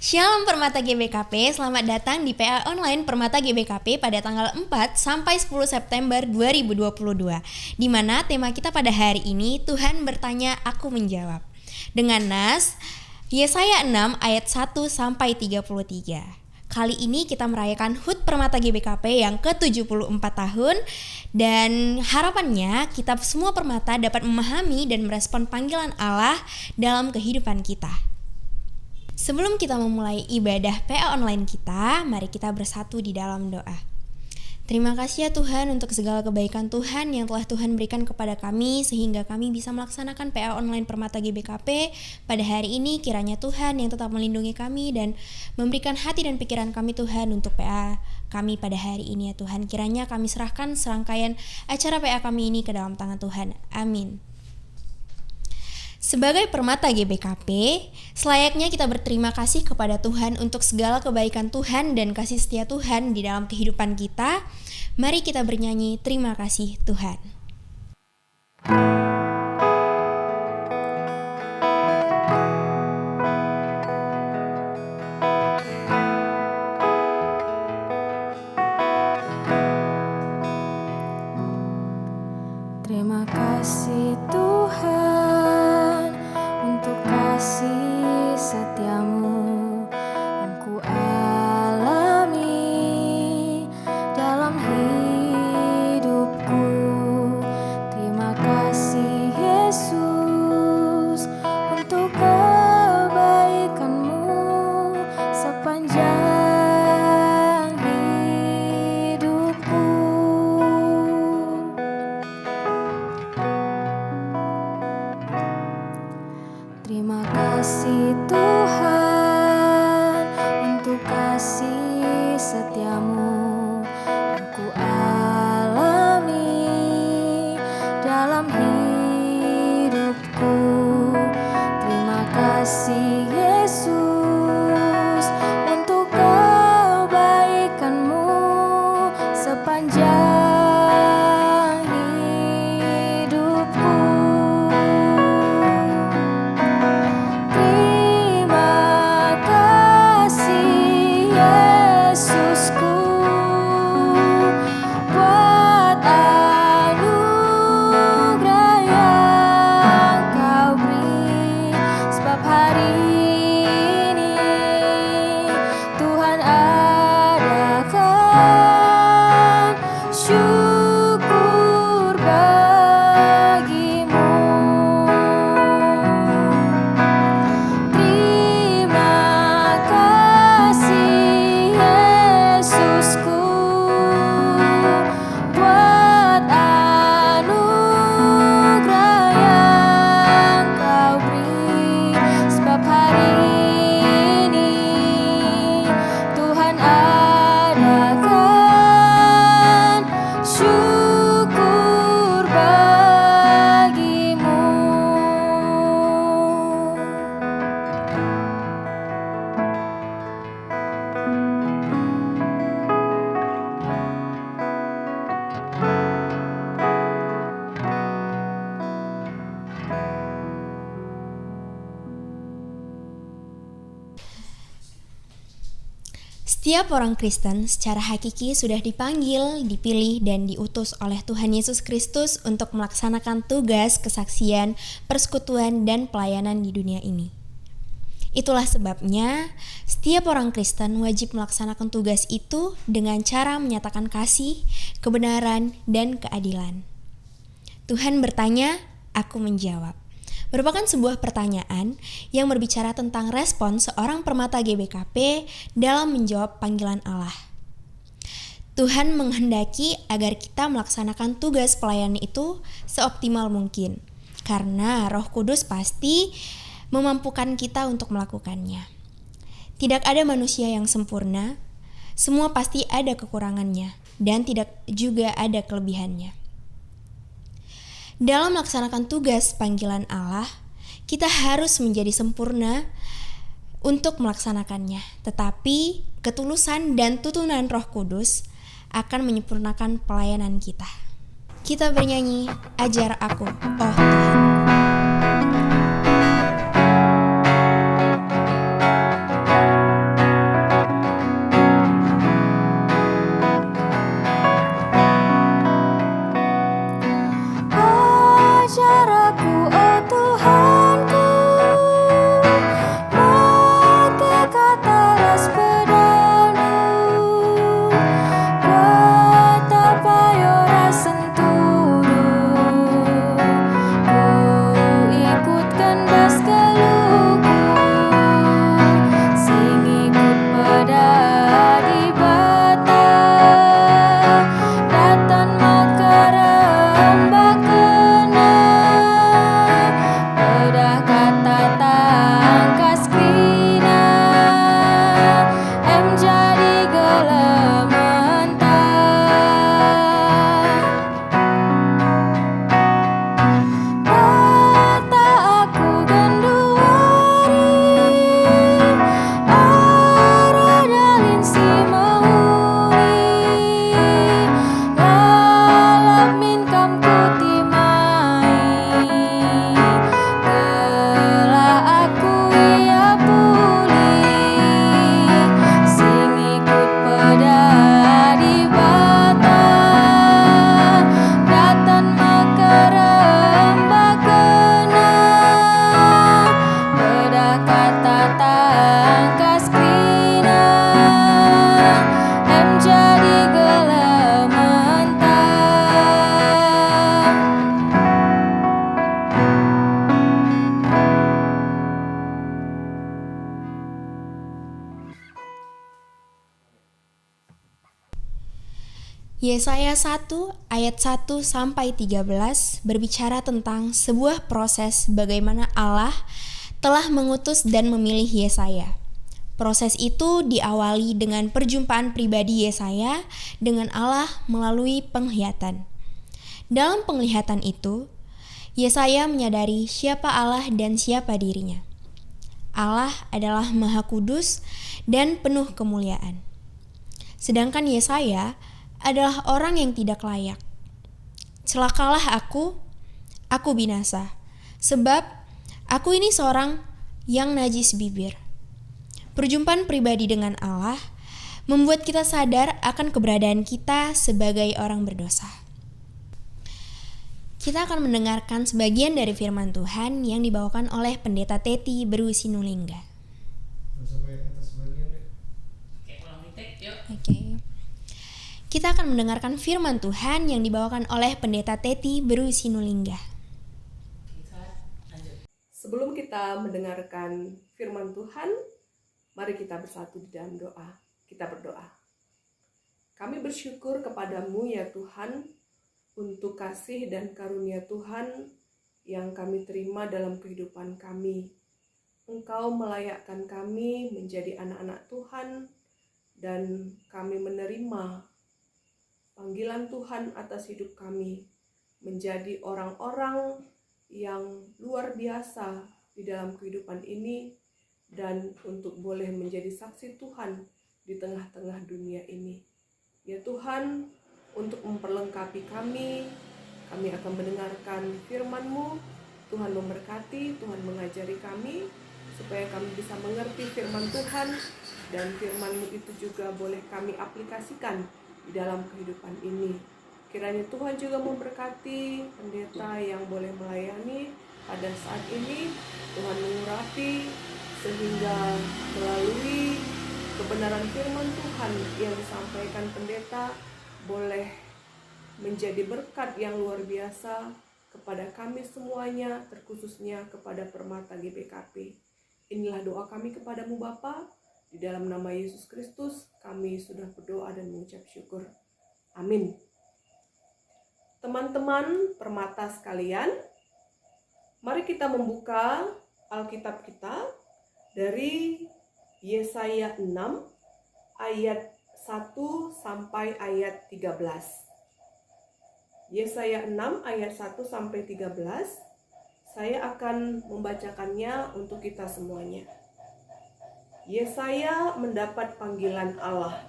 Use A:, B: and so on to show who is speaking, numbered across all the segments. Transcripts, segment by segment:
A: Shalom Permata GBKP, selamat datang di PA Online Permata GBKP pada tanggal 4 sampai 10 September 2022, di mana tema kita pada hari ini, Tuhan bertanya, aku menjawab. Dengan nas Yesaya 6 ayat 1 sampai 33. Kali ini kita merayakan HUT Permata GBKP yang ke-74 tahun, dan harapannya kita semua Permata dapat memahami dan merespon panggilan Allah dalam kehidupan kita. Sebelum kita memulai ibadah PA online kita, mari kita bersatu di dalam doa. Terima kasih ya Tuhan untuk segala kebaikan Tuhan yang telah Tuhan berikan kepada kami sehingga kami bisa melaksanakan PA online Permata GBKP pada hari ini. Kiranya Tuhan yang tetap melindungi kami dan memberikan hati dan pikiran kami Tuhan untuk PA kami pada hari ini ya Tuhan. Kiranya kami serahkan serangkaian acara PA kami ini ke dalam tangan Tuhan. Amin. Sebagai Permata GBKP, selayaknya kita berterima kasih kepada Tuhan untuk segala kebaikan Tuhan dan kasih setia Tuhan di dalam kehidupan kita. Mari kita bernyanyi, terima kasih Tuhan.
B: Terima kasih Tuhan untuk kasih setiamu yang ku alami dalam hidupku. Terima kasih Yesus untuk kebaikanmu sepanjang hidupku. Terima kasih Tuhan untuk kasih setiamu yang ku alami dalam hidupku. Terima kasih Yesus untuk kebaikanmu sepanjang hidupku.
A: Setiap orang Kristen secara hakiki sudah dipanggil, dipilih, dan diutus oleh Tuhan Yesus Kristus untuk melaksanakan tugas, kesaksian, persekutuan, dan pelayanan di dunia ini. Itulah sebabnya setiap orang Kristen wajib melaksanakan tugas itu dengan cara menyatakan kasih, kebenaran, dan keadilan. Tuhan bertanya, aku menjawab. Merupakan sebuah pertanyaan yang berbicara tentang respon seorang Permata GBKP dalam menjawab panggilan Allah. Tuhan menghendaki agar kita melaksanakan tugas pelayanan itu seoptimal mungkin, karena Roh Kudus pasti memampukan kita untuk melakukannya. Tidak ada manusia yang sempurna, semua pasti ada kekurangannya, dan tidak juga ada kelebihannya. Dalam melaksanakan tugas panggilan Allah, kita harus menjadi sempurna untuk melaksanakannya. Tetapi ketulusan dan tuntunan Roh Kudus akan menyempurnakan pelayanan kita. Kita bernyanyi, ajar aku, oh Tuhan. Yesaya 1 ayat 1 sampai 13 berbicara tentang sebuah proses bagaimana Allah telah mengutus dan memilih Yesaya. Proses itu diawali dengan perjumpaan pribadi Yesaya dengan Allah melalui penglihatan. Dalam penglihatan itu, Yesaya menyadari siapa Allah dan siapa dirinya. Allah adalah Maha Kudus dan penuh kemuliaan. Sedangkan Yesaya adalah orang yang tidak layak. Celakalah aku binasa, sebab aku ini seorang yang najis bibir. Perjumpaan pribadi dengan Allah membuat kita sadar akan keberadaan kita sebagai orang berdosa. Kita akan mendengarkan sebagian dari firman Tuhan yang dibawakan oleh Pendeta Teti Beru Sinulingga. Oke. Kita akan mendengarkan firman Tuhan yang dibawakan oleh Pendeta Teti Beru Sinulingga.
C: Sebelum kita mendengarkan firman Tuhan, mari kita bersatu di dalam doa. Kita berdoa. Kami bersyukur kepadamu ya Tuhan, untuk kasih dan karunia Tuhan yang kami terima dalam kehidupan kami. Engkau melayakkan kami menjadi anak-anak Tuhan, dan kami menerima panggilan Tuhan atas hidup kami menjadi orang-orang yang luar biasa di dalam kehidupan ini dan untuk boleh menjadi saksi Tuhan di tengah-tengah dunia ini. Ya Tuhan, untuk memperlengkapi kami akan mendengarkan firman-Mu. Tuhan memberkati, Tuhan mengajari kami supaya kami bisa mengerti firman Tuhan dan firman-Mu itu juga boleh kami aplikasikan di dalam kehidupan ini. Kiranya Tuhan juga memberkati pendeta yang boleh melayani pada saat ini. Tuhan mengurapi sehingga melalui kebenaran firman Tuhan yang disampaikan pendeta boleh menjadi berkat yang luar biasa kepada kami semuanya, terkhususnya kepada Permata GBKP. Inilah doa kami kepadamu Bapa. Di dalam nama Yesus Kristus, kami sudah berdoa dan mengucap syukur. Amin. Teman-teman Permata sekalian, mari kita membuka Alkitab kita dari Yesaya 6 ayat 1 sampai ayat 13. Yesaya 6 ayat 1 sampai 13. Saya akan membacakannya untuk kita semuanya. Yesaya mendapat panggilan Allah.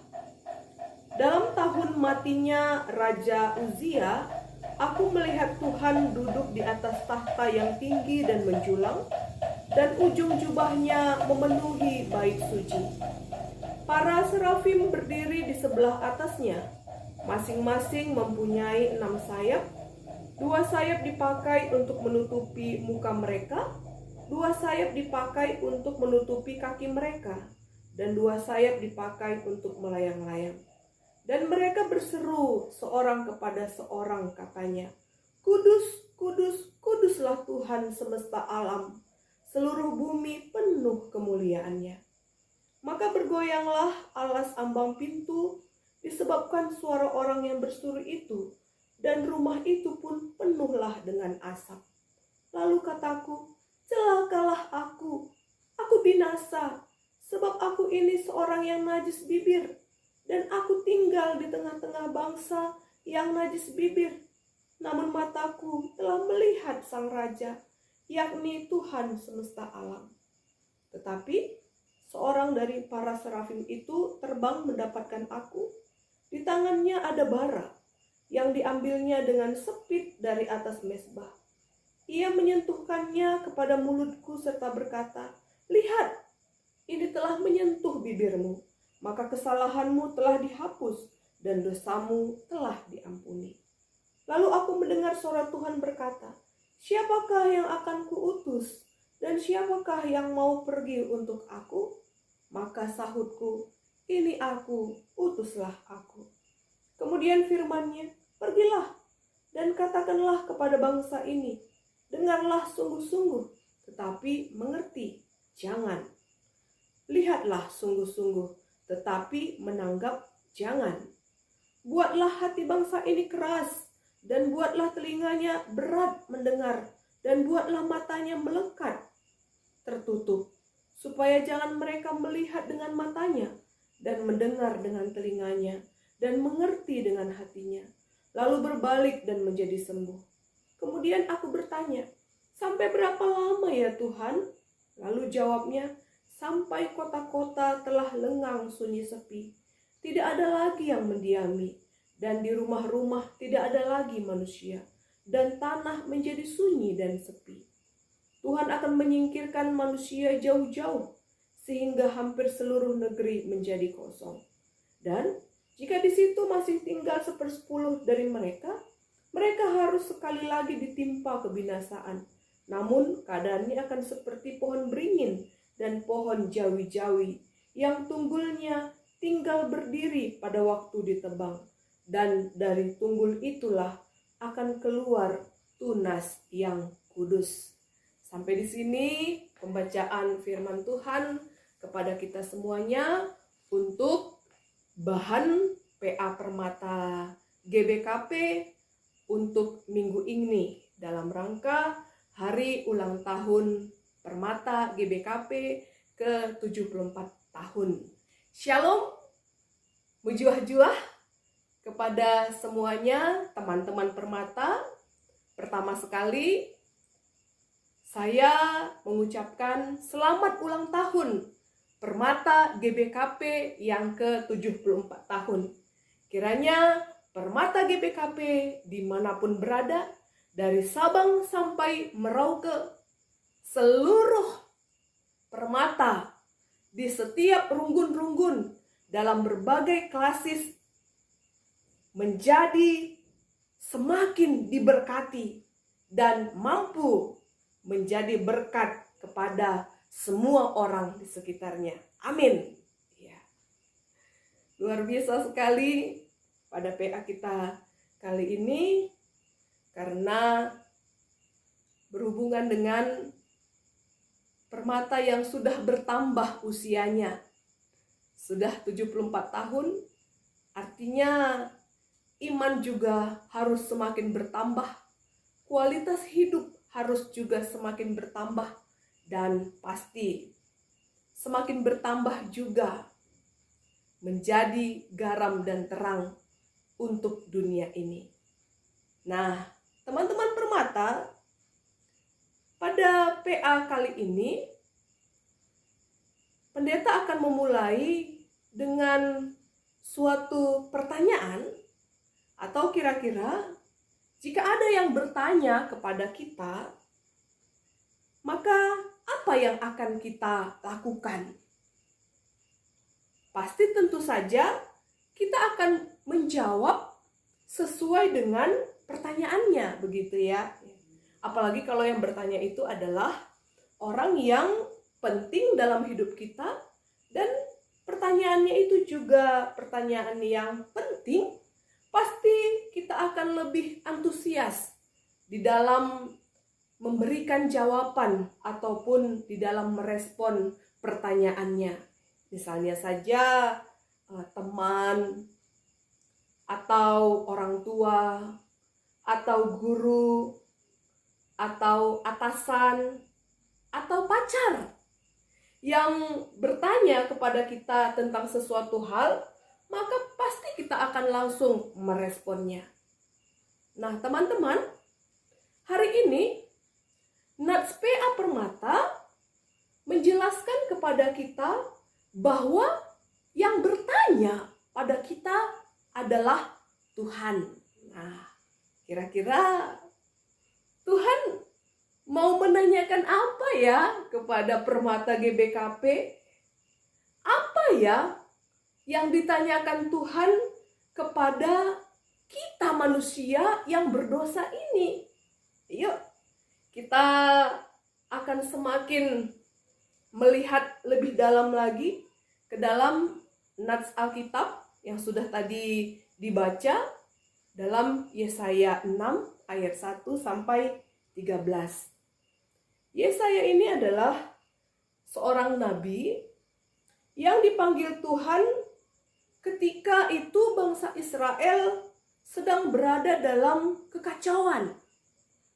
C: Dalam tahun matinya Raja Uzia, aku melihat Tuhan duduk di atas tahta yang tinggi dan menjulang, dan ujung jubahnya memenuhi bait suci. Para serafim berdiri di sebelah atasnya, masing-masing mempunyai 6 sayap. 2 sayap dipakai untuk menutupi muka mereka, 2 sayap dipakai untuk menutupi kaki mereka, dan 2 sayap dipakai untuk melayang-layang. Dan mereka berseru seorang kepada seorang, katanya, Kudus, kudus, kuduslah Tuhan semesta alam, seluruh bumi penuh kemuliaannya. Maka bergoyanglah alas ambang pintu disebabkan suara orang yang berseru itu, dan rumah itu pun penuhlah dengan asap. Lalu kataku, celakalah aku binasa, sebab aku ini seorang yang najis bibir, dan aku tinggal di tengah-tengah bangsa yang najis bibir. Namun mataku telah melihat Sang Raja, yakni Tuhan semesta alam. Tetapi seorang dari para serafim itu terbang mendapatkan aku. Di tangannya ada bara yang diambilnya dengan sepit dari atas mezbah. Ia menyentuhkannya kepada mulutku serta berkata, Lihat, ini telah menyentuh bibirmu, maka kesalahanmu telah dihapus dan dosamu telah diampuni. Lalu aku mendengar suara Tuhan berkata, Siapakah yang akan kuutus, dan siapakah yang mau pergi untuk aku? Maka sahutku, ini aku, utuslah aku. Kemudian firman-Nya, pergilah dan katakanlah kepada bangsa ini, dengarlah sungguh-sungguh, tetapi mengerti, jangan. Lihatlah sungguh-sungguh, tetapi menanggap, jangan. buatlah hati bangsa ini keras, dan buatlah telinganya berat mendengar, dan buatlah matanya melekat, tertutup, supaya jangan mereka melihat dengan matanya, dan mendengar dengan telinganya, dan mengerti dengan hatinya, lalu berbalik dan menjadi sembuh. Kemudian aku bertanya, sampai berapa lama ya Tuhan? Lalu jawabnya, sampai kota-kota telah lengang sunyi sepi. Tidak ada lagi yang mendiami, dan di rumah-rumah tidak ada lagi manusia, dan tanah menjadi sunyi dan sepi. Tuhan akan menyingkirkan manusia jauh-jauh, sehingga hampir seluruh negeri menjadi kosong. Dan jika di situ masih tinggal 1/10 dari mereka, mereka harus sekali lagi ditimpa kebinasaan. Namun keadaannya akan seperti pohon beringin dan pohon jawi-jawi yang tunggulnya tinggal berdiri pada waktu ditebang, dan dari tunggul itulah akan keluar tunas yang kudus. Sampai di sini pembacaan firman Tuhan kepada kita semuanya untuk bahan PA Permata GBKP untuk minggu ini dalam rangka hari ulang tahun Permata GBKP ke-74 tahun. Shalom, mujuah-juah kepada semuanya teman-teman Permata. Pertama sekali saya mengucapkan selamat ulang tahun Permata GBKP yang ke-74 tahun. Kiranya Permata GBKP dimanapun berada, dari Sabang sampai Merauke, seluruh permata di setiap runggun-runggun dalam berbagai klasis menjadi semakin diberkati dan mampu menjadi berkat kepada semua orang di sekitarnya. Amin. Ya. Luar biasa sekali pada PA kita kali ini, karena berhubungan dengan permata yang sudah bertambah usianya. Sudah 74 tahun, artinya iman juga harus semakin bertambah. Kualitas hidup harus juga semakin bertambah. Dan pasti semakin bertambah juga menjadi garam dan terang untuk dunia ini. Nah, teman-teman Permata, pada PA kali ini, pendeta akan memulai dengan suatu pertanyaan, atau kira-kira jika ada yang bertanya kepada kita, maka apa yang akan kita lakukan? Pasti tentu saja kita akan menjawab sesuai dengan pertanyaannya, begitu ya. Apalagi kalau yang bertanya itu adalah orang yang penting dalam hidup kita, dan pertanyaannya itu juga pertanyaan yang penting, pasti kita akan lebih antusias di dalam memberikan jawaban ataupun di dalam merespon pertanyaannya. Misalnya saja teman atau orang tua atau guru atau atasan atau pacar yang bertanya kepada kita tentang sesuatu hal, maka pasti kita akan langsung meresponnya. Nah, teman-teman, hari ini Nats PA Permata menjelaskan kepada kita bahwa yang bertanya pada kita adalah Tuhan. Nah, kira-kira Tuhan mau menanyakan apa ya kepada Permata GBKP? Apa ya yang ditanyakan Tuhan kepada kita manusia yang berdosa ini? Yuk, kita akan semakin melihat lebih dalam lagi ke dalam nats Alkitab yang sudah tadi dibaca dalam Yesaya 6 ayat 1 sampai 13. Yesaya ini adalah seorang nabi yang dipanggil Tuhan ketika itu bangsa Israel sedang berada dalam kekacauan.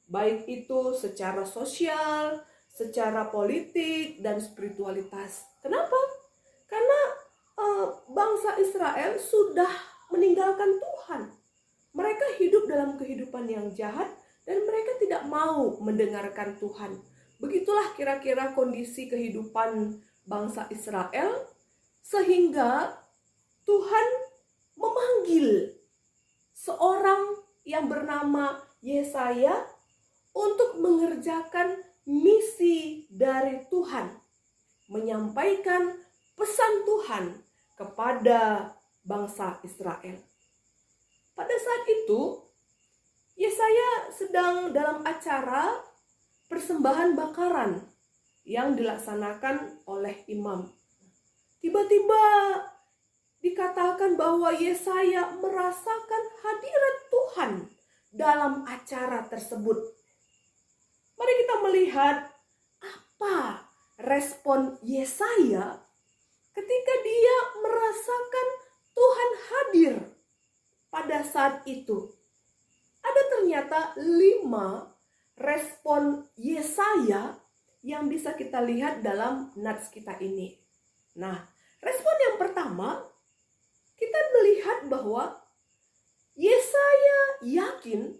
C: Baik itu secara sosial, secara politik, dan spiritualitas. Kenapa? Karena bangsa Israel sudah meninggalkan Tuhan. Mereka hidup dalam kehidupan yang jahat dan mereka tidak mau mendengarkan Tuhan. Begitulah kira-kira kondisi kehidupan bangsa Israel, sehingga Tuhan memanggil seorang yang bernama Yesaya untuk mengerjakan misi dari Tuhan, menyampaikan pesan Tuhan kepada bangsa Israel. Pada saat itu, Yesaya sedang dalam acara persembahan bakaran yang dilaksanakan oleh imam. Tiba-tiba dikatakan bahwa Yesaya merasakan hadirat Tuhan dalam acara tersebut. Mari kita melihat apa respon Yesaya ketika dia merasakan Tuhan hadir pada saat itu. Ada ternyata 5 respon Yesaya yang bisa kita lihat dalam nats kita ini. Nah, respon yang pertama, kita melihat bahwa Yesaya yakin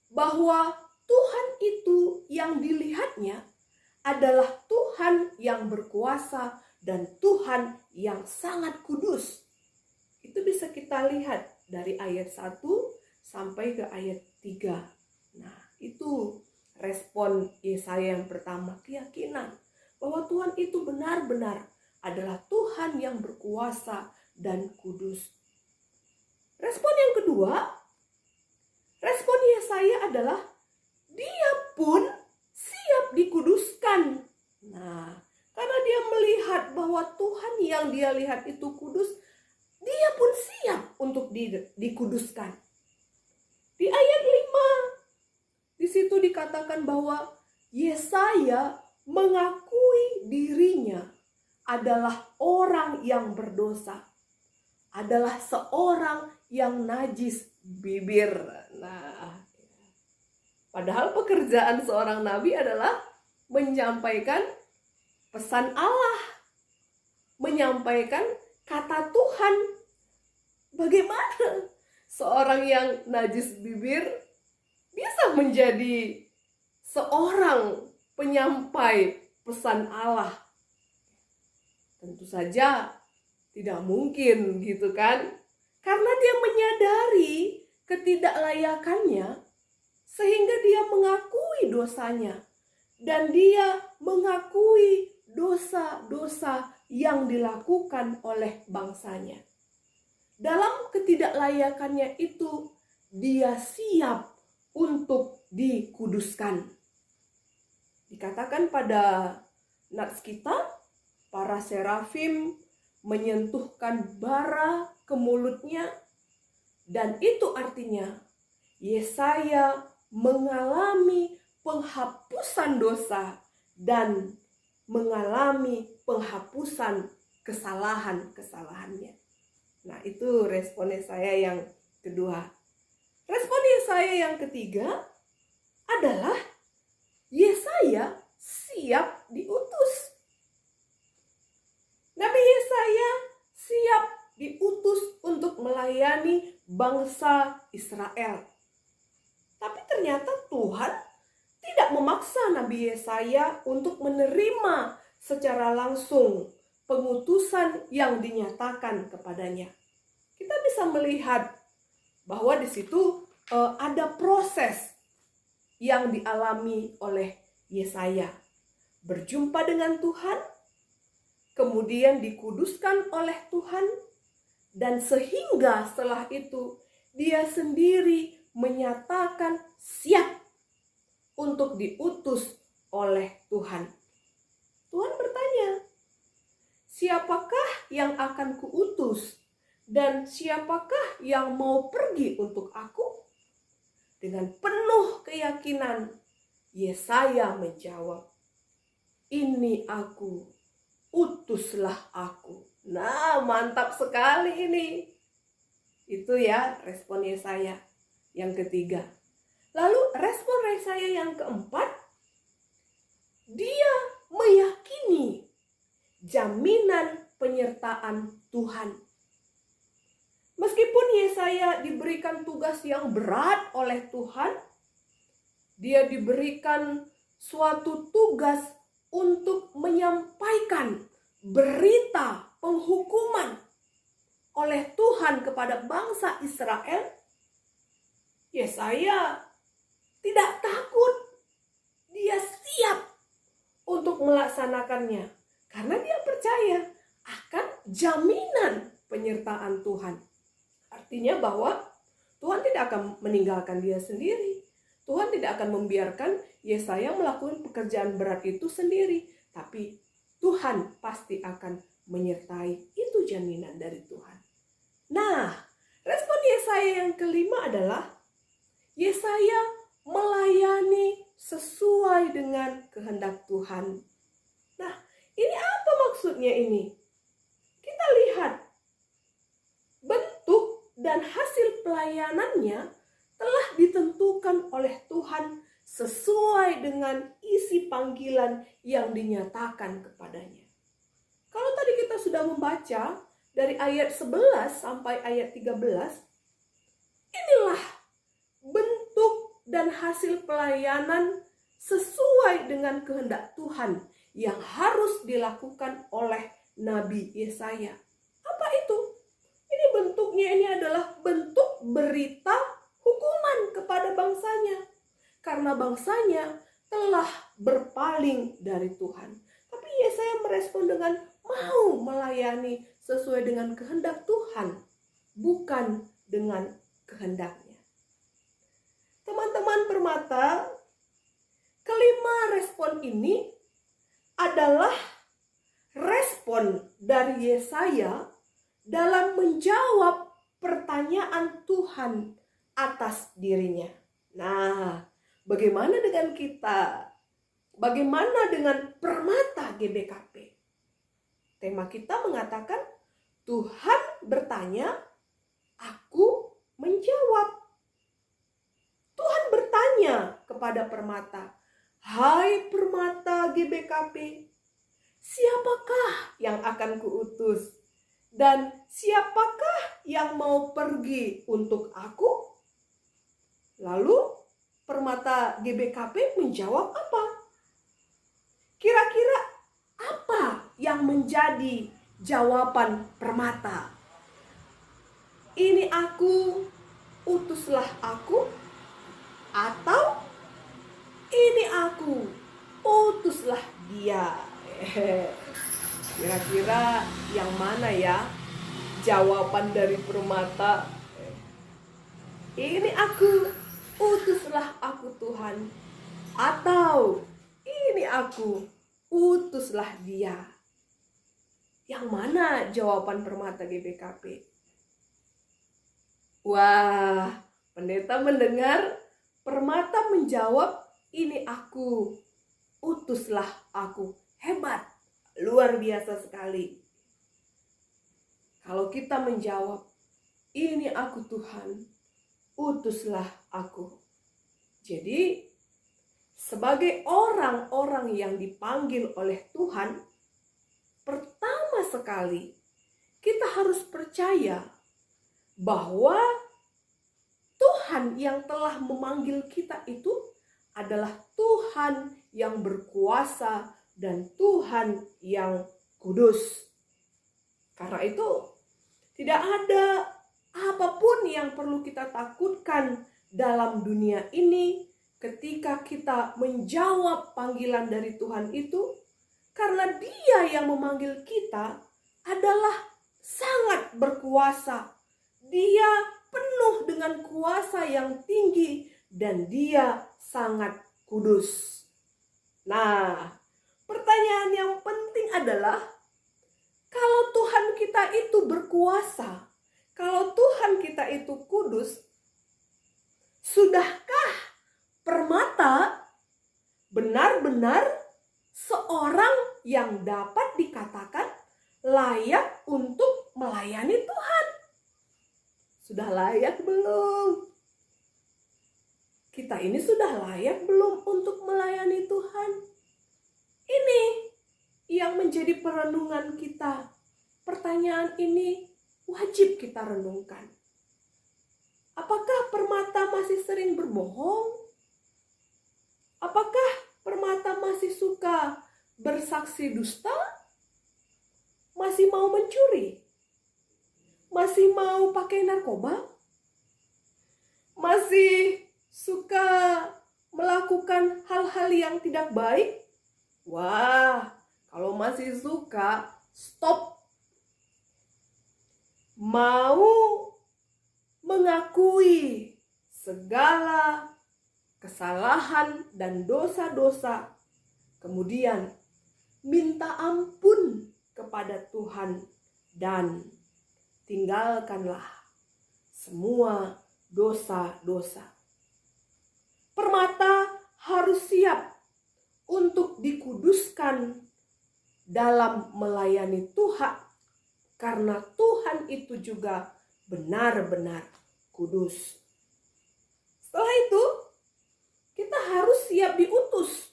C: bahwa Tuhan itu yang dilihatnya adalah Tuhan yang berkuasa dan Tuhan yang sangat kudus. Itu bisa kita lihat dari ayat 1 sampai ke ayat 3. Nah, itu respon Yesaya yang pertama, keyakinan bahwa Tuhan itu benar-benar adalah Tuhan yang berkuasa dan kudus. Respon yang kedua, respon Yesaya adalah dia pun siap dikuduskan. Nah, karena dia melihat bahwa Tuhan yang dia lihat itu kudus, dia pun siap untuk dikuduskan. Di ayat 5, di situ dikatakan bahwa Yesaya mengakui dirinya adalah orang yang berdosa, adalah seorang yang najis bibir. Nah, padahal pekerjaan seorang nabi adalah menyampaikan pesan Allah, menyampaikan kata Tuhan. Bagaimana seorang yang najis bibir bisa menjadi seorang penyampai pesan Allah? Tentu saja tidak mungkin, gitu kan? Karena dia menyadari ketidaklayakannya, sehingga dia mengakui dosanya. Dan dia mengakui dosa-dosa yang dilakukan oleh bangsanya. Dalam ketidaklayakannya itu, dia siap untuk dikuduskan. Dikatakan pada nats kita, para serafim menyentuhkan bara ke mulutnya, dan itu artinya Yesaya mengalami penghapusan dosa dan mengalami penghapusan kesalahan-kesalahannya. Nah, itu respon Yesaya yang kedua. Respon Yesaya yang ketiga adalah Yesaya siap diutus. Nabi Yesaya siap diutus untuk melayani bangsa Israel. Tapi ternyata Tuhan tidak memaksa Nabi Yesaya untuk menerima secara langsung pengutusan yang dinyatakan kepadanya. Kita bisa melihat bahwa di situ ada proses yang dialami oleh Yesaya. Berjumpa dengan Tuhan, kemudian dikuduskan oleh Tuhan, dan sehingga setelah itu dia sendiri menyatakan siap untuk diutus oleh Tuhan. Tuhan bertanya, siapakah yang akan kuutus dan siapakah yang mau pergi untuk aku? Dengan penuh keyakinan, Yesaya menjawab, ini aku, utuslah aku. Nah, mantap sekali ini. Itu ya respon Yesaya yang ketiga. Lalu respon Yesaya yang keempat, dia meyakini jaminan penyertaan Tuhan. Meskipun Yesaya diberikan tugas yang berat oleh Tuhan, dia diberikan suatu tugas untuk menyampaikan berita penghukuman oleh Tuhan kepada bangsa Israel. Yesaya tidak takut. Dia siap untuk melaksanakannya karena dia percaya akan jaminan penyertaan Tuhan. Artinya bahwa Tuhan tidak akan meninggalkan dia sendiri. Tuhan tidak akan membiarkan Yesaya melakukan pekerjaan berat itu sendiri. Tapi Tuhan pasti akan menyertai. Itu jaminan dari Tuhan. Nah, respon Yesaya yang kelima adalah Yesaya melayani sesuai dengan kehendak Tuhan. Nah, ini apa maksudnya ini? Kita lihat bentuk dan hasil pelayanannya telah ditentukan oleh Tuhan sesuai dengan isi panggilan yang dinyatakan kepadanya. Kalau tadi kita sudah membaca dari ayat 11 sampai ayat 13, inilah bentuk dan hasil pelayanan sesuai dengan kehendak Tuhan yang harus dilakukan oleh Nabi Yesaya. Apa itu? Ini bentuknya, ini adalah bentuk berita hukuman kepada bangsanya. Karena bangsanya telah berpaling dari Tuhan. Tapi Yesaya merespon dengan mau melayani sesuai dengan kehendak Tuhan, bukan dengan kehendaknya. Teman-teman Permata, kelima respon ini adalah respon dari Yesaya dalam menjawab pertanyaan Tuhan atas dirinya. Nah, bagaimana dengan kita? Bagaimana dengan Permata GBKP? Tema kita mengatakan Tuhan bertanya, aku menjawab. Tuhan bertanya kepada Permata, hai Permata GBKP, siapakah yang akan kuutus? Dan siapakah yang mau pergi untuk aku? Lalu Permata GBKP menjawab apa? Kira-kira apa yang menjadi jawaban Permata? Ini aku, utuslah aku, atau ini aku, utuslah dia. Kira-kira yang mana ya jawaban dari Permata? Ini aku, utuslah aku Tuhan. Atau ini aku, utuslah dia. Yang mana jawaban Permata GBKP? Wah, pendeta mendengar Permata menjawab, ini aku, utuslah aku. Hebat, luar biasa sekali. Kalau kita menjawab, ini aku Tuhan, utuslah aku. Jadi, sebagai orang-orang yang dipanggil oleh Tuhan, pertama sekali kita harus percaya bahwa Tuhan yang telah memanggil kita itu adalah Tuhan yang berkuasa dan Tuhan yang kudus. Karena itu tidak ada apapun yang perlu kita takutkan dalam dunia ini ketika kita menjawab panggilan dari Tuhan itu, karena Dia yang memanggil kita adalah sangat berkuasa. Dia penuh dengan kuasa yang tinggi dan Dia sangat kudus. Nah, pertanyaan yang penting adalah, kalau Tuhan kita itu berkuasa, kalau Tuhan kita itu kudus, sudahkah Permata benar-benar seorang yang dapat dikatakan layak untuk melayani Tuhan? Sudah layak belum? Kita ini sudah layak belum untuk melayani Tuhan? Ini yang menjadi perenungan kita. Pertanyaan ini wajib kita renungkan. Apakah Permata masih sering berbohong? Apakah Permata masih suka bersaksi dusta? Masih mau mencuri? Masih mau pakai narkoba? Masih suka melakukan hal-hal yang tidak baik? Wah, kalau masih suka, stop. Mau mengakui segala kesalahan dan dosa-dosa, kemudian minta ampun kepada Tuhan dan tinggalkanlah semua dosa-dosa. Permata harus siap untuk dikuduskan dalam melayani Tuhan, karena Tuhan itu juga benar-benar kudus. Setelah itu, kita harus siap diutus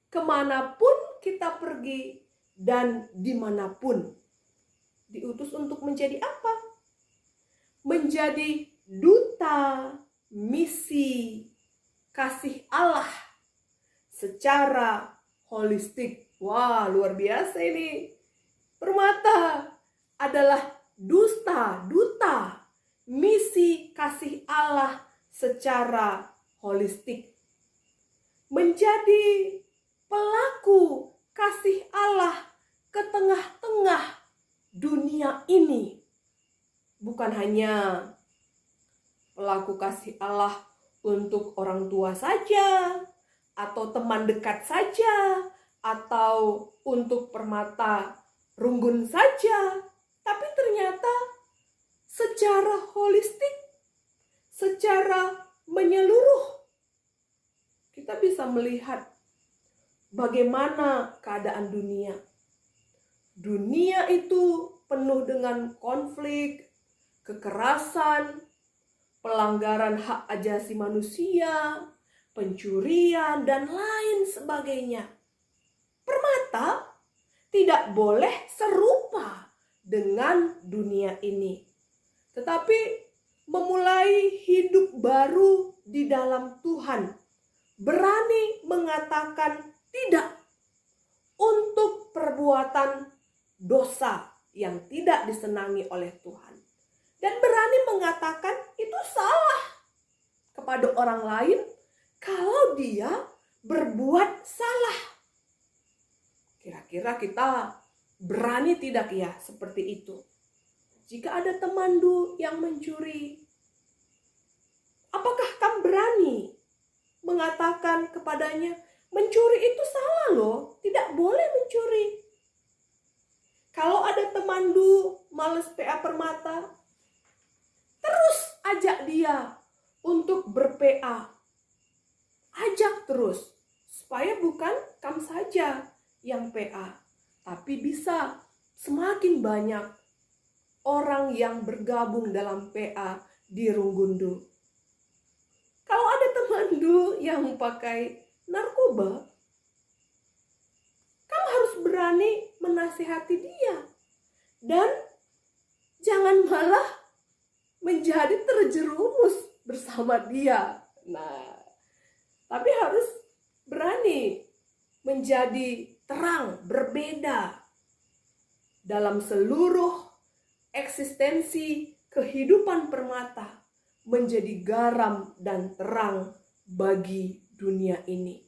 C: kemanapun kita pergi dan dimanapun. Diutus untuk menjadi apa? Menjadi duta misi kasih Allah secara holistik. Wah, luar biasa ini. Permata adalah duta misi kasih Allah secara holistik. Menjadi pelaku kasih Allah ke tengah-tengah dunia ini. Bukan hanya pelaku kasih Allah untuk orang tua saja, atau teman dekat saja, atau untuk Permata Runggun saja, tapi ternyata secara holistik, secara menyeluruh, kita bisa melihat bagaimana keadaan dunia. Dunia itu penuh dengan konflik, kekerasan, pelanggaran hak asasi manusia, pencurian, dan lain sebagainya. Permata tidak boleh serupa dengan dunia ini, tetapi memulai hidup baru di dalam Tuhan. Berani mengatakan tidak untuk perbuatan dosa yang tidak disenangi oleh Tuhan. Dan berani mengatakan itu salah kepada orang lain kalau dia berbuat salah. Kira-kira kita berani tidak ya seperti itu? Jika ada temanmu yang mencuri, apakah kamu berani mengatakan kepadanya, mencuri itu salah loh, tidak boleh mencuri? Kalau ada temanmu males PA Permata, terus ajak dia untuk ber-PA. Ajak terus, supaya bukan kamu saja yang PA, tapi bisa semakin banyak orang yang bergabung dalam PA di Runggundu. Kalau ada temanmu yang pakai narkoba, kamu harus berani menasihati dia. Dan jangan malah menjadi terjerumus bersama dia. Nah, tapi harus berani menjadi terang, berbeda dalam seluruh eksistensi kehidupan Permata, menjadi garam dan terang bagi dunia ini.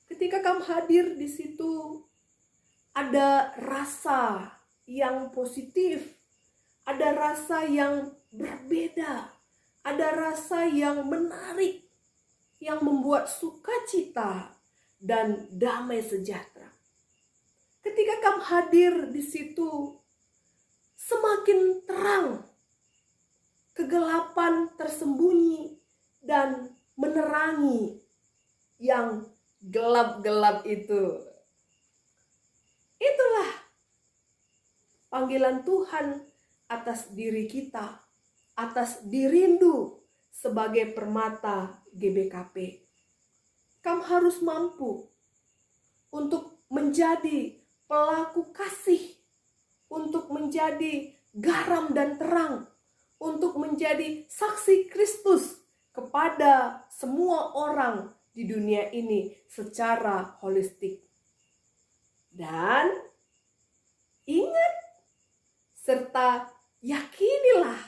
C: Ketika kamu hadir di situ, ada rasa yang positif, ada rasa yang berbeda, ada rasa yang menarik, yang membuat sukacita dan damai sejahtera. Ketika kamu hadir di situ, semakin terang, kegelapan tersembunyi dan menerangi yang gelap-gelap itu. Itulah panggilan Tuhan atas diri kita, atas dirindu sebagai permata GBKP. Kamu harus mampu untuk menjadi pelaku kasih, untuk menjadi garam dan terang, untuk menjadi saksi Kristus kepada semua orang di dunia ini secara holistik. Dan ingat serta yakinilah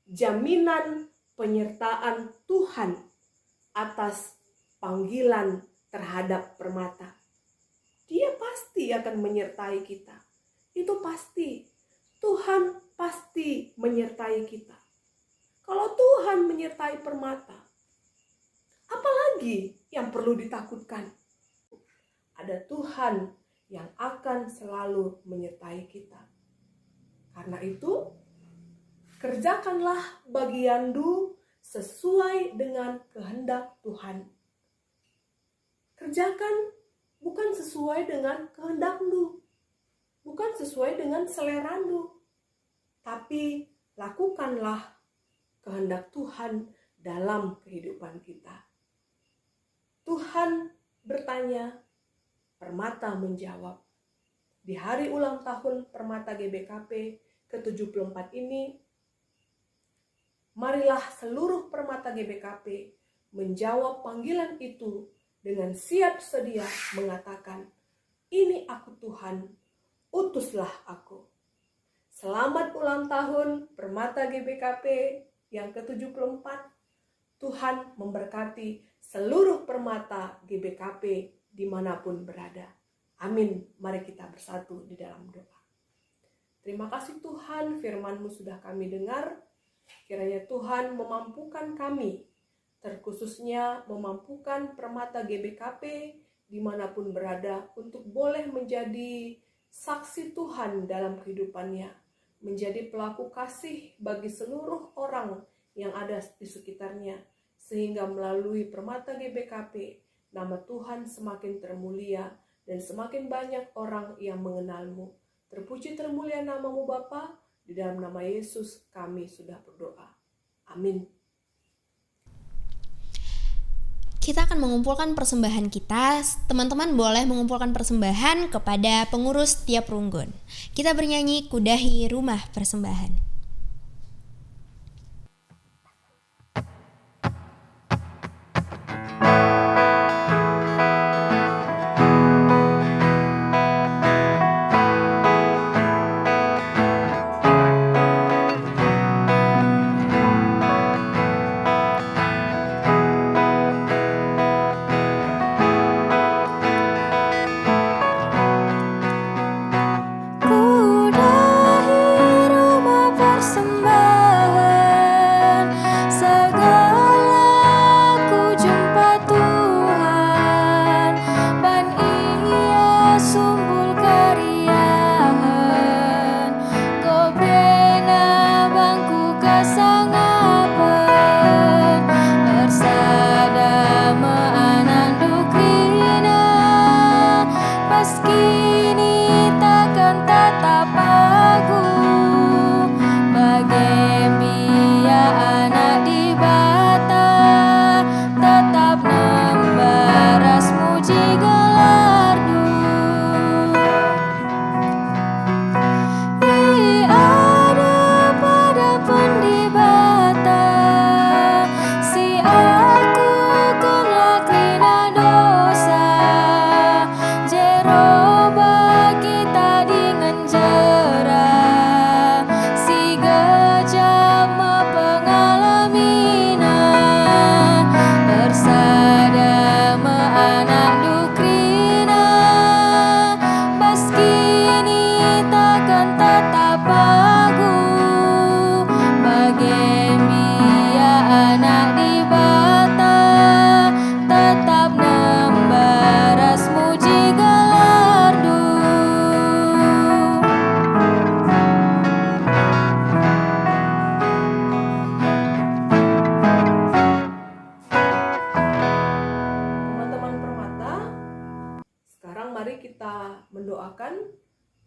C: jaminan penyertaan Tuhan atas panggilan terhadap permata. Dia pasti akan menyertai kita. Itu pasti. Tuhan pasti menyertai kita. Kalau Tuhan menyertai permata, apalagi yang perlu ditakutkan? Ada Tuhan yang akan selalu menyertai kita. Karena itu, kerjakanlah bagianmu sesuai dengan kehendak Tuhan. Kerjakan bukan sesuai dengan kehendakmu, bukan sesuai dengan seleramu, tapi lakukanlah kehendak Tuhan dalam kehidupan kita. Tuhan bertanya, permata menjawab. Di hari ulang tahun Permata GBKP ke-74 ini, marilah seluruh permata GBKP menjawab panggilan itu dengan siap sedia mengatakan, ini aku Tuhan, utuslah aku. Selamat ulang tahun Permata GBKP yang ke-74. Tuhan memberkati seluruh permata GBKP dimanapun berada. Amin. Mari kita bersatu di dalam doa. Terima kasih Tuhan, firman-Mu sudah kami dengar. Kiranya Tuhan memampukan kami, terkhususnya memampukan permata GBKP dimanapun berada untuk boleh menjadi saksi Tuhan dalam kehidupannya, menjadi pelaku kasih bagi seluruh orang yang ada di sekitarnya, sehingga melalui permata GBKP, nama Tuhan semakin termulia dan semakin banyak orang yang mengenal-Mu. Terpuji termulia nama-Mu Bapa, di dalam nama Yesus kami sudah berdoa. Amin.
A: Kita akan mengumpulkan persembahan kita. Teman-teman boleh mengumpulkan persembahan kepada pengurus tiap runggun. Kita bernyanyi Kudahi Rumah Persembahan.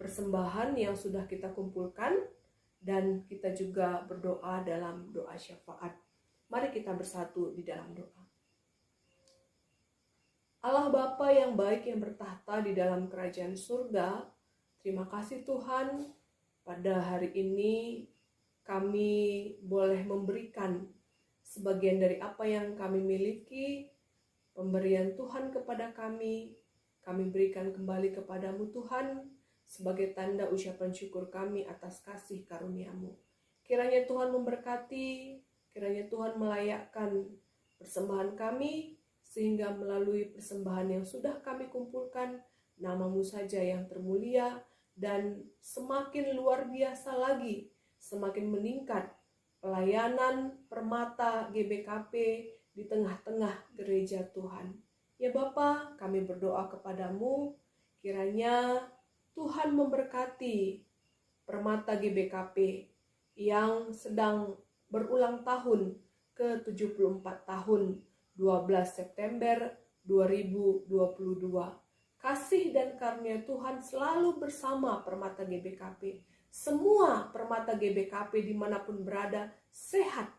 C: Persembahan yang sudah kita kumpulkan dan kita juga berdoa dalam doa syafaat. Mari kita bersatu di dalam doa. Allah Bapa yang baik yang bertahta di dalam kerajaan surga, terima kasih Tuhan, pada hari ini kami boleh memberikan sebagian dari apa yang kami miliki, pemberian Tuhan kepada kami berikan kembali kepadamu Tuhan, sebagai tanda ucapan syukur kami atas kasih karunia-Mu. Kiranya Tuhan memberkati, kiranya Tuhan melayakkan persembahan kami, sehingga melalui persembahan yang sudah kami kumpulkan, nama-Mu saja yang termulia, dan semakin luar biasa lagi, semakin meningkat pelayanan Permata GBKP di tengah-tengah gereja Tuhan. Ya Bapa, kami berdoa kepadamu, kiranya Tuhan memberkati Permata GBKP yang sedang berulang tahun ke-74 tahun 12 September 2022. Kasih dan karunia Tuhan selalu bersama Permata GBKP. Semua Permata GBKP dimanapun berada sehat,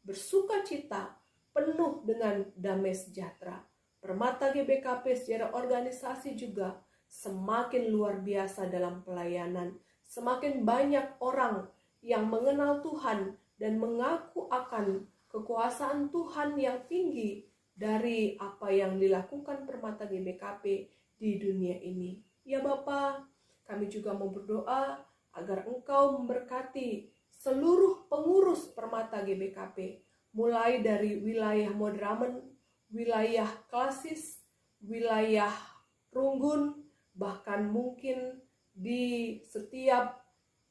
C: bersuka cita, penuh dengan damai sejahtera. Permata GBKP secara organisasi juga semakin luar biasa dalam pelayanan. Semakin banyak orang yang mengenal Tuhan dan mengaku akan kekuasaan Tuhan yang tinggi dari apa yang dilakukan Permata GBKP di dunia ini. Ya Bapa, kami juga mau berdoa agar Engkau memberkati seluruh pengurus Permata GBKP, mulai dari wilayah Madramen, wilayah Klasis, wilayah Runggun, bahkan mungkin di setiap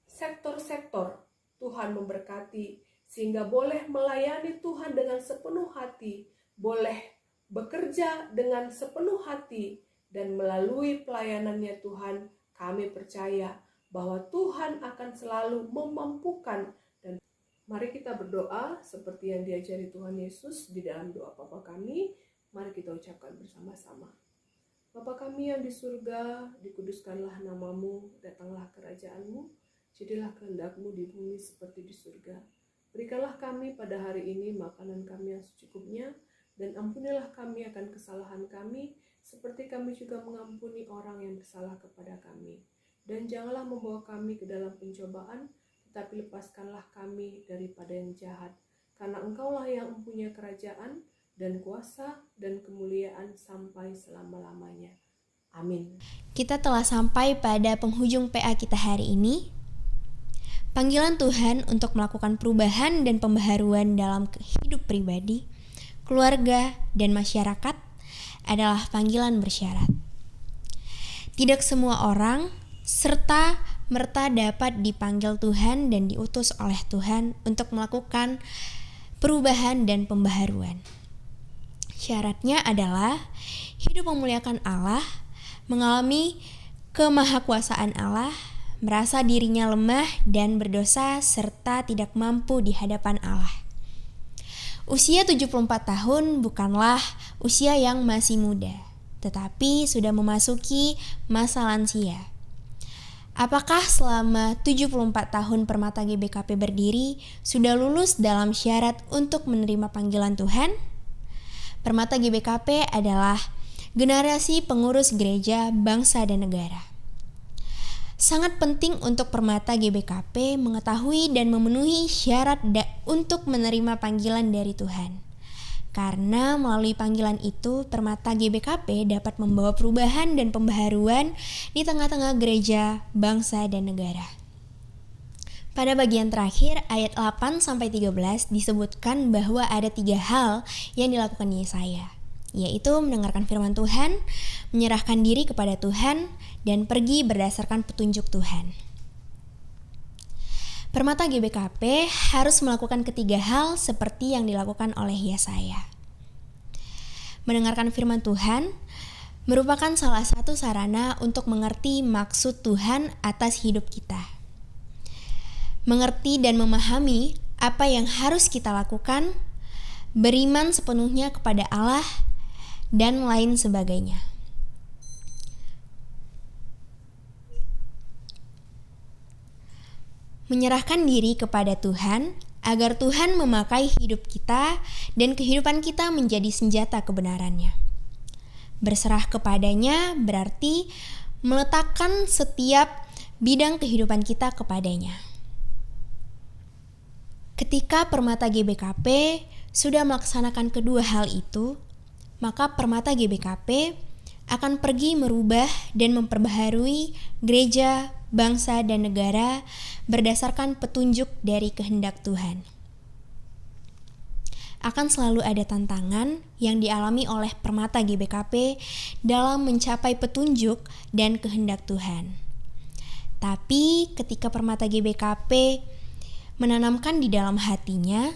C: sektor-sektor. Tuhan memberkati sehingga boleh melayani Tuhan dengan sepenuh hati, boleh bekerja dengan sepenuh hati, dan melalui pelayanannya Tuhan, kami percaya bahwa Tuhan akan selalu memampukan. Dan mari kita berdoa seperti yang diajari Tuhan Yesus di dalam doa Bapa kami. Mari kita ucapkan bersama-sama. Bapa kami yang di surga, dikuduskanlah namamu, datanglah kerajaan-Mu, jadilah kehendak-Mu di bumi seperti di surga. Berikanlah kami pada hari ini makanan kami yang secukupnya, dan ampunilah kami akan kesalahan kami, seperti kami juga mengampuni orang yang bersalah kepada kami. Dan janganlah membawa kami ke dalam pencobaan, tetapi lepaskanlah kami daripada yang jahat. Karena Engkaulah yang mempunyai kerajaan, dan kuasa, dan kemuliaan sampai selama-lamanya. Amin.
A: Kita telah sampai pada penghujung PA kita hari ini. Panggilan Tuhan untuk melakukan perubahan dan pembaharuan dalam hidup pribadi, keluarga, dan masyarakat adalah panggilan bersyarat. Tidak semua orang serta merta dapat dipanggil Tuhan dan diutus oleh Tuhan untuk melakukan perubahan dan pembaharuan. Syaratnya adalah hidup memuliakan Allah, mengalami kemahakuasaan Allah, merasa dirinya lemah dan berdosa serta tidak mampu di hadapan Allah. Usia 74 tahun bukanlah usia yang masih muda, tetapi sudah memasuki masa lansia. Apakah selama 74 tahun Permata GBKP berdiri sudah lulus dalam syarat untuk menerima panggilan Tuhan? Permata GBKP adalah generasi pengurus gereja, bangsa, dan negara. Sangat penting untuk Permata GBKP mengetahui dan memenuhi syarat untuk menerima panggilan dari Tuhan. Karena melalui panggilan itu, Permata GBKP dapat membawa perubahan dan pembaharuan di tengah-tengah gereja, bangsa, dan negara. Pada bagian terakhir, ayat 8-13 disebutkan bahwa ada 3 hal yang dilakukan Yesaya, yaitu mendengarkan firman Tuhan, menyerahkan diri kepada Tuhan, dan pergi berdasarkan petunjuk Tuhan. Permata GBKP harus melakukan ketiga hal seperti yang dilakukan oleh Yesaya. Mendengarkan firman Tuhan merupakan salah satu sarana untuk mengerti maksud Tuhan atas hidup kita. Mengerti dan memahami apa yang harus kita lakukan, beriman sepenuhnya kepada Allah, dan lain sebagainya. Menyerahkan diri kepada Tuhan agar Tuhan memakai hidup kita dan kehidupan kita menjadi senjata kebenarannya. Berserah kepadanya berarti meletakkan setiap bidang kehidupan kita kepadanya. Ketika Permata GBKP sudah melaksanakan kedua hal itu, maka Permata GBKP akan pergi merubah dan memperbaharui gereja, bangsa, dan negara berdasarkan petunjuk dari kehendak Tuhan. Akan selalu ada tantangan yang dialami oleh Permata GBKP dalam mencapai petunjuk dan kehendak Tuhan. Tapi ketika Permata GBKP menanamkan di dalam hatinya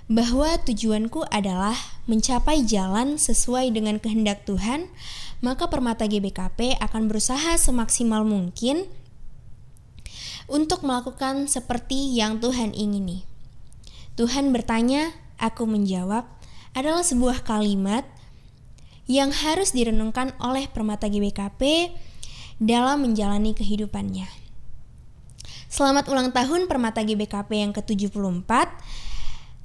A: bahwa tujuanku adalah mencapai jalan sesuai dengan kehendak Tuhan, maka Permata GBKP akan berusaha semaksimal mungkin untuk melakukan seperti yang Tuhan ingini. Tuhan bertanya, aku menjawab, adalah sebuah kalimat yang harus direnungkan oleh Permata GBKP dalam menjalani kehidupannya. Selamat ulang tahun Permata GBKP yang ke-74.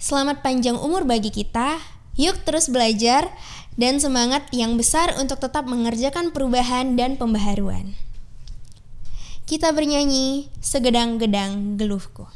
A: Selamat panjang umur bagi kita. Yuk terus belajar dan semangat yang besar untuk tetap mengerjakan perubahan dan pembaharuan. Kita bernyanyi Segedang-gedang Geluhku.